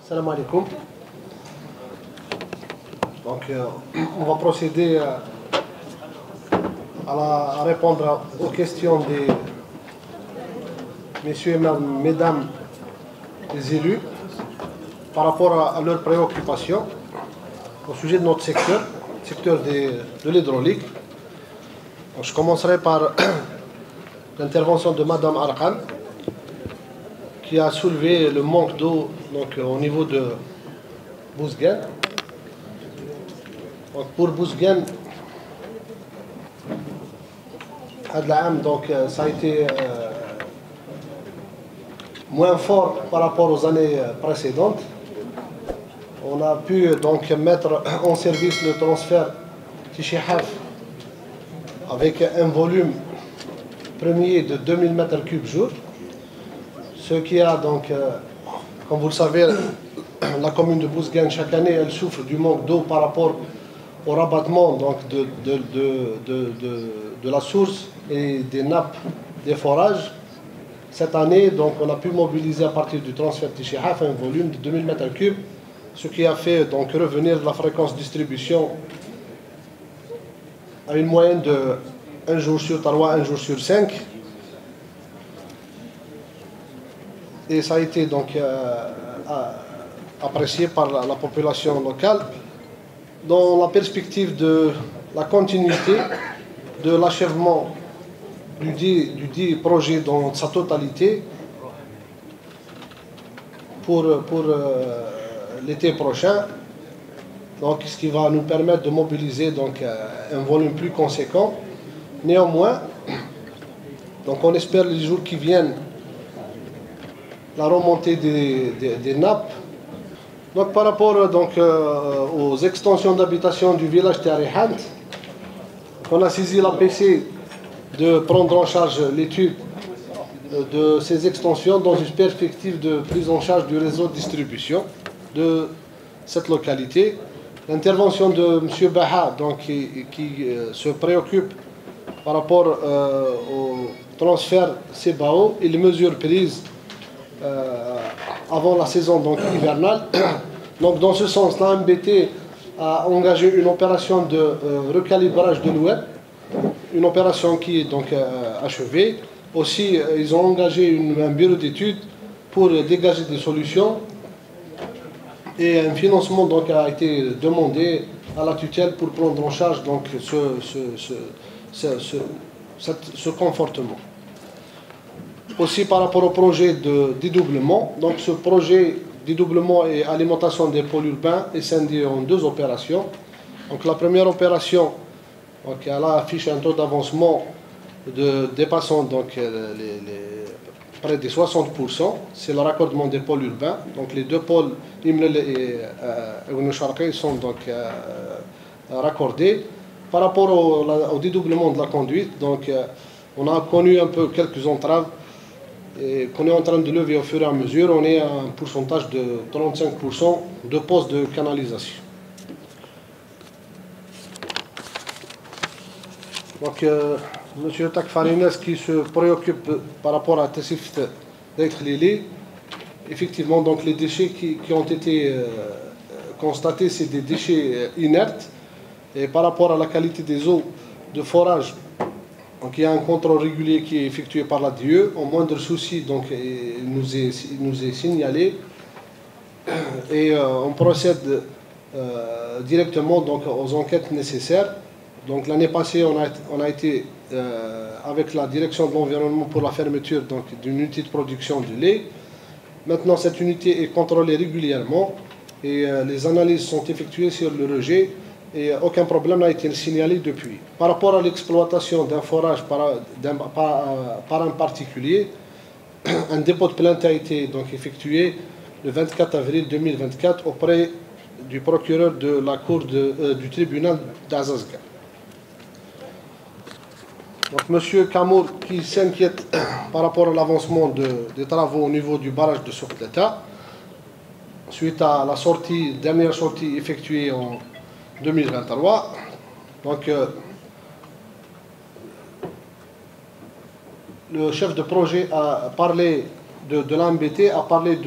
Salam alaikum. Donc, on va procéder à répondre aux questions des messieurs et mesdames les élus par rapport à leurs préoccupations au sujet de notre secteur de l'hydraulique. Je commencerai par l'intervention de Madame Arkan, qui a soulevé le manque d'eau au niveau de Bouzguene. Pour Bouzguene, ça a été moins fort par rapport aux années précédentes. On a pu donc mettre en service le transfert Tichihaf avec un volume premier de 2000 m3 jour. Ce qui a donc, comme vous le savez, la commune de Bouzguene, chaque année, elle souffre du manque d'eau par rapport au rabattement de la source et des nappes des forages. Cette année, donc, on a pu mobiliser à partir du transfert Tichihaf un volume de 2000 m3, ce qui a fait donc revenir la fréquence de distribution à une moyenne de 1 jour sur 3, 1 jour sur 5. Et ça a été donc apprécié par la population locale dans la perspective de la continuité de l'achèvement du dit projet dans sa totalité pour l'été prochain, donc ce qui va nous permettre de mobiliser donc un volume plus conséquent. Néanmoins, donc on espère les jours qui viennent la remontée des nappes. Donc par rapport donc, aux extensions d'habitation du village Tarihant, on a saisi l'APC de prendre en charge l'étude de ces extensions dans une perspective de prise en charge du réseau de distribution de cette localité. L'intervention de M. Baha, donc, qui se préoccupe par rapport au transfert CBAO et les mesures prises avant la saison donc, hivernale. Donc, dans ce sens, la MBT a engagé une opération de recalibrage de l'oued, une opération qui est donc achevée. Aussi, ils ont engagé un bureau d'études pour dégager des solutions et un financement donc, a été demandé à la tutelle pour prendre en charge donc, ce confortement. Aussi par rapport au projet de dédoublement, donc ce projet dédoublement et alimentation des pôles urbains est scindé en deux opérations. Donc la première opération, donc, elle affiche un taux d'avancement dépassant donc près de 60%. C'est le raccordement des pôles urbains. Donc les deux pôles Imlel et Ounou Charqi sont donc raccordés. Par rapport au dédoublement de la conduite, donc on a connu un peu quelques entraves et qu'on est en train de lever au fur et à mesure. On est à un pourcentage de 35% de postes de canalisation. Donc, M. Takfarines qui se préoccupe par rapport à Tessif d'Aït-Khlili, effectivement, donc, les déchets qui ont été constatés, c'est des déchets inertes. Et par rapport à la qualité des eaux de forage, donc il y a un contrôle régulier qui est effectué par la DIE. Au moindre souci, donc, il nous est signalé. Et on procède directement donc, aux enquêtes nécessaires. Donc l'année passée, on a été avec la direction de l'environnement pour la fermeture d'une unité de production de lait. Maintenant, cette unité est contrôlée régulièrement et les analyses sont effectuées sur le rejet. Et aucun problème n'a été signalé depuis. Par rapport à l'exploitation d'un forage par un particulier, un dépôt de plainte a été donc effectué le 24 avril 2024 auprès du procureur de la cour du tribunal d'Azazga. Donc M. Kamour qui s'inquiète par rapport à l'avancement des travaux au niveau du barrage de Soukhdata, suite à la dernière sortie effectuée en 2023. Donc, le chef de projet a parlé de l'AMBT, a parlé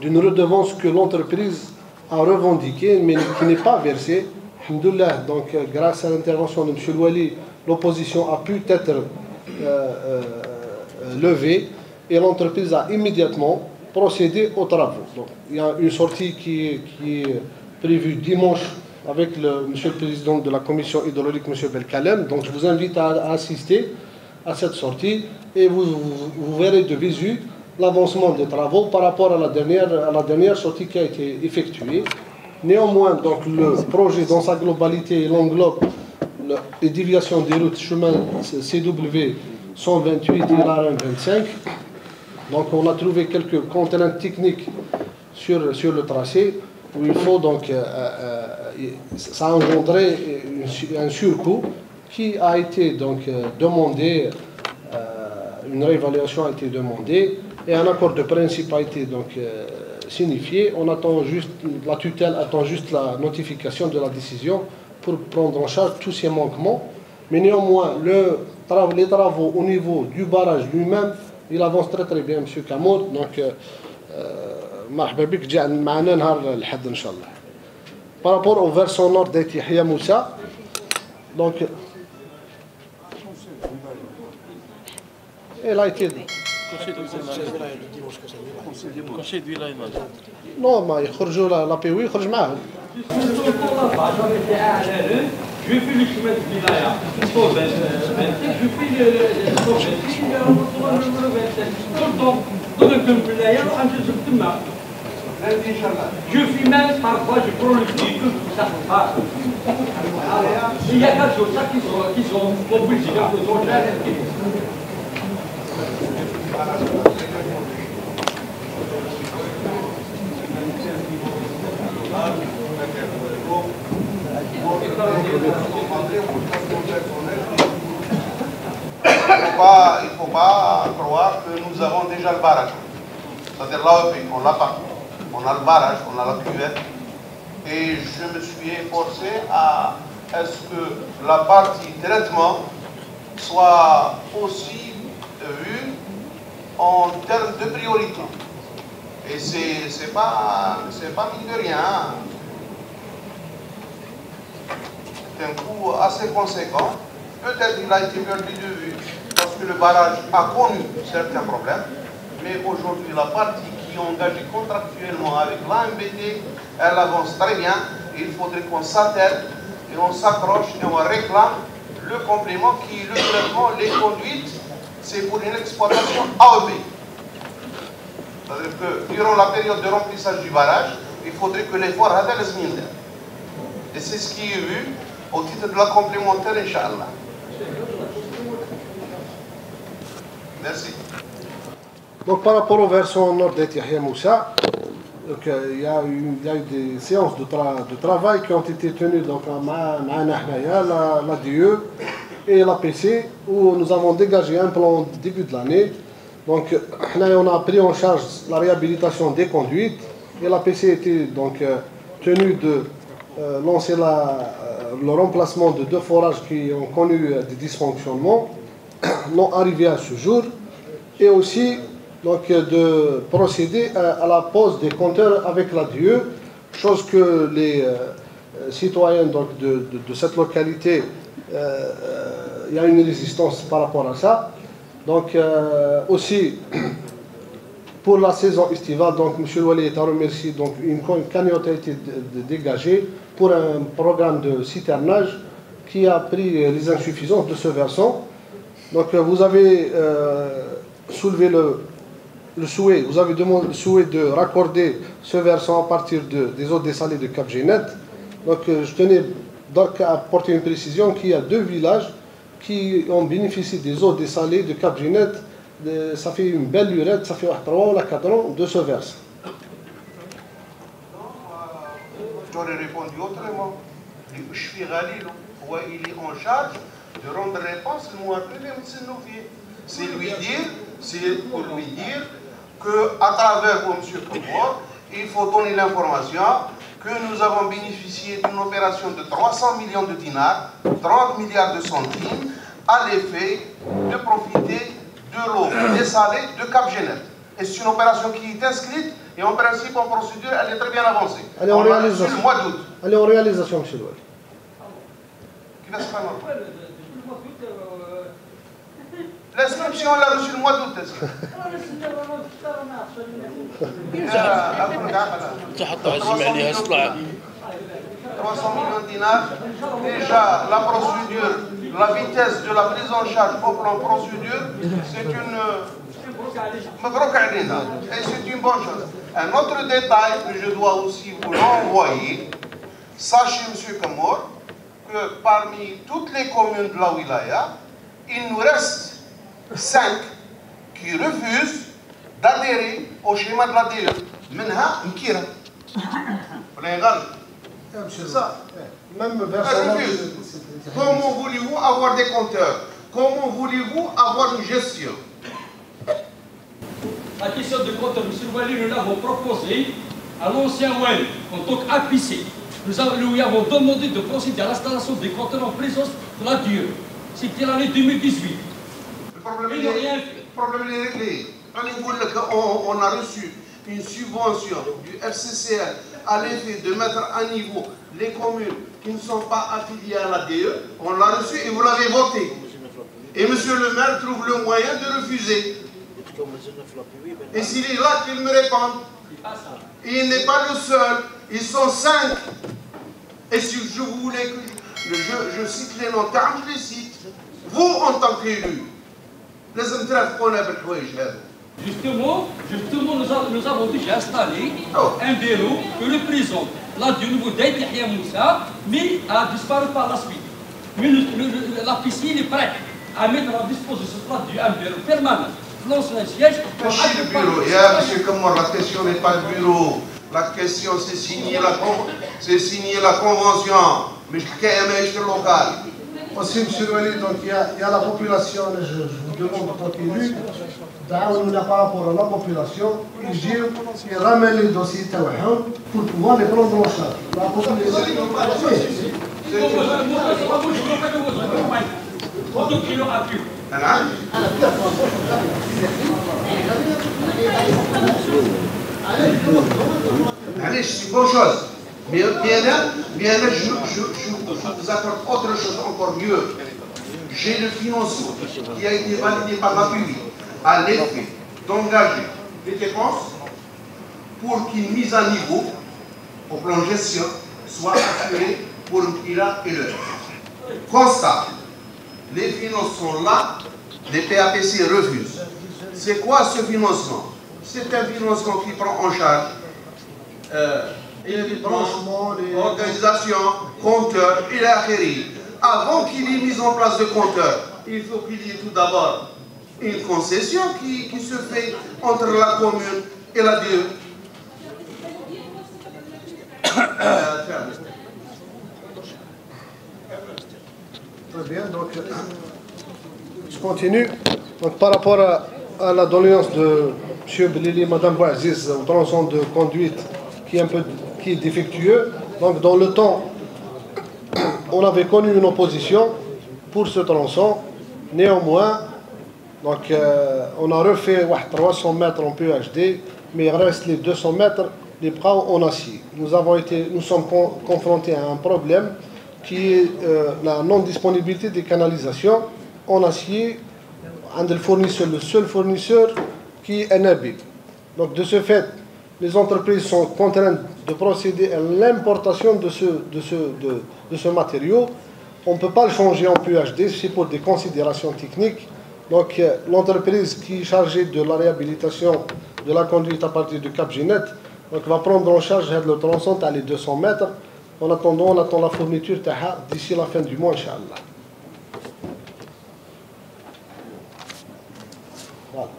d'une redevance que l'entreprise a revendiquée, mais qui n'est pas versée. Alhamdoulilah, donc grâce à l'intervention de M. Louali, l'opposition a pu être levée et l'entreprise a immédiatement procédé aux travaux. Donc, il y a une sortie qui est prévue dimanche avec Monsieur le Président de la Commission hydraulique, M. Belkalem. Donc je vous invite à assister à cette sortie et vous verrez de visu l'avancement des travaux par rapport à la dernière sortie qui a été effectuée. Néanmoins, donc, le projet dans sa globalité, il englobe les déviations des routes chemin CW 128 et la 25. Donc on a trouvé quelques contraintes techniques sur le tracé où il faut donc, ça a engendré un surcoût qui a été donc demandé, une réévaluation a été demandée et un accord de principe a été donc signifié. On attend juste, la tutelle attend juste la notification de la décision pour prendre en charge tous ces manquements. Mais néanmoins, les travaux au niveau du barrage lui-même, il avance très très bien, M. Kamour. Donc, مرحبا بك تجي معنا نهار الحد ان شاء الله. Par rapport au versant nord d'Aït Yahya Moussa, donc elle a été non ما يخرجوا لا بي وي يخرج معاهم. Je fais le chemin de Vilaya, je fais je suis même parfois, je prends le véhicule pour ça. Il y a quatre choses qui sont obligés de Il ne faut pas croire que nous avons déjà le barrage. C'est-à-dire l'AEP, on l'a pas. On a le barrage, on a la cuvette. Et je me suis efforcé à ce que la partie traitement soit aussi vue en termes de priorité. Et c'est pas mine de rien. C'est un coût assez conséquent. Peut-être qu'il a été perdu de vue parce que le barrage a connu certains problèmes. Mais aujourd'hui, la partie qui est engagée contractuellement avec l'AMBT, elle avance très bien. Il faudrait qu'on s'attelle et on s'accroche et on réclame le complément qui est le traitement, les conduites, c'est pour une exploitation AEB. C'est-à-dire que durant la période de remplissage du barrage, il faudrait que l'effort atteigne les 1000. Et c'est ce qui est vu au titre de la complémentaire, Inch'Allah. Merci. Donc par rapport au versant nord d'Aït Yahya Moussa, il y a eu des séances de travail qui ont été tenues donc, la DE et la PC, où nous avons dégagé un plan début de l'année. Donc on a pris en charge la réhabilitation des conduites et la PC était donc tenue de lancer le remplacement de 2 forages qui ont connu des dysfonctionnements non arrivés à ce jour, et aussi donc, de procéder à la pose des compteurs avec la DE, chose que les citoyens donc, de cette localité, il y a une résistance par rapport à ça. Donc aussi pour la saison estivale, donc M. Louali est à remercier, donc une cagnotte a été dégagée pour un programme de citernage qui a pris les insuffisances de ce versant. Donc vous avez soulevé le souhait, vous avez demandé le souhait de raccorder ce versant à partir des eaux dessalées de Cap Génet. Donc je tenais donc à apporter une précision qu'il y a 2 villages qui ont bénéficié des eaux dessalées de Cap Génet. Ça fait une belle lurette, ça fait 3 ou 4 ans de ce versant. J'aurais répondu autrement. Il est en charge de rendre réponse le mois privé. C'est pour lui dire qu'à travers M. Koumour, il faut donner l'information que nous avons bénéficié d'une opération de 300 millions de dinars, 30 milliards de centimes, à l'effet de profiter de l'eau dessalée de Cap Génet. Et c'est une opération qui est inscrite Et en principe, en procédure, elle est très bien avancée. Elle est en On l'a reçue réalisation. le mois d'août. Elle est en réalisation, monsieur le Wali. Qui va se faire normal. L'inscription, on l'a reçue le mois d'août. تحطها الجمع عليها 300 millions de dinars. Déjà, la procédure, la vitesse de la prise en charge au plan procédure, c'est une... Et c'est une bonne chose. Un autre détail que je dois aussi vous l'envoyer, sachez, M. Kamour, que parmi toutes les communes de la wilaya, il nous reste 5 qui refusent d'adhérer au schéma de l'ADE. Menha Nkira. C'est ça. Même Comment voulez-vous avoir des compteurs? Comment voulez-vous avoir une gestion? La question de compteur, M. Wali, nous l'avons proposé à l'ancien WEL en tant qu'APC. Nous lui avons demandé de procéder à l'installation des compteurs en présence de la DIE. C'était l'année 2018. Le problème est réglé. On a reçu une subvention du FCCL à l'effet de mettre à niveau les communes qui ne sont pas affiliées à l'ADE. On l'a reçu et vous l'avez voté. Et M. le maire trouve le moyen de refuser. Et s'il est là, qu'il me réponde. Il n'est pas le seul. Ils sont 5. Et si je voulais que je cite les noms, car je les cite, vous en tant qu'élu, les entraves qu'on a avec Justement, nous avons déjà installé un bureau que représente là du nouveau Daït Yahya Moussa, mais a disparu par la suite. Mais la piscine est prête à mettre à disposition un bureau permanent. L'ancien siège. Le bureau, M. Kamour, la question n'est pas le bureau. La question, c'est signer la convention. Mais je suis local. Aussi, M. Wali, donc il y a la population, je vous demande en tant qu'élu, nous par rapport à la population, ils ramènent les dossiers pour pouvoir les prendre en charge. La population. Allez, c'est une bonne chose. Mais bien là, je vous accorde autre chose encore mieux. J'ai le financement qui a été validé par la PUI à l'effet d'engager les dépenses pour qu'une mise à niveau au plan gestion soit assurée pour Nkira et l'heure. Constat, les finances sont là, les PAPC refusent. C'est quoi ce financement? C'est un financement qui prend en charge branchements, organisation, compteur, il a acquéri. Avant qu'il y ait mise en place de compteur, il faut qu'il y ait tout d'abord une concession qui se fait entre la commune et la DE. Très bien, donc je continue. Donc, par rapport à la doléance de M. Belili, Mme Bouaziz, au tronçon de conduite qui est défectueux, donc dans le temps, on avait connu une opposition pour ce tronçon. Néanmoins, donc, on a refait 300 mètres en PHD, mais il reste les 200 mètres, les bras en acier. Nous sommes confrontés à un problème qui est la non-disponibilité des canalisations en acier. Le seul fournisseur qui est Nabil. Donc de ce fait, les entreprises sont contraintes de procéder à l'importation de ce matériau. On ne peut pas le changer en PHD, c'est pour des considérations techniques. Donc l'entreprise qui est chargée de la réhabilitation de la conduite à partir de Cap Ginette va prendre en charge le tronçon à les 200 mètres. En attendant, on attend la fourniture d'ici la fin du mois, Inch'Allah. Voilà.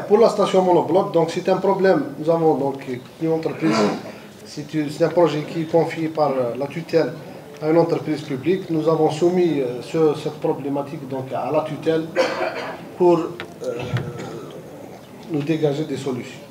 Pour la station monobloc, donc c'est un problème. Nous avons donc une entreprise, c'est un projet qui est confié par la tutelle à une entreprise publique. Nous avons soumis cette problématique donc à la tutelle pour nous dégager des solutions.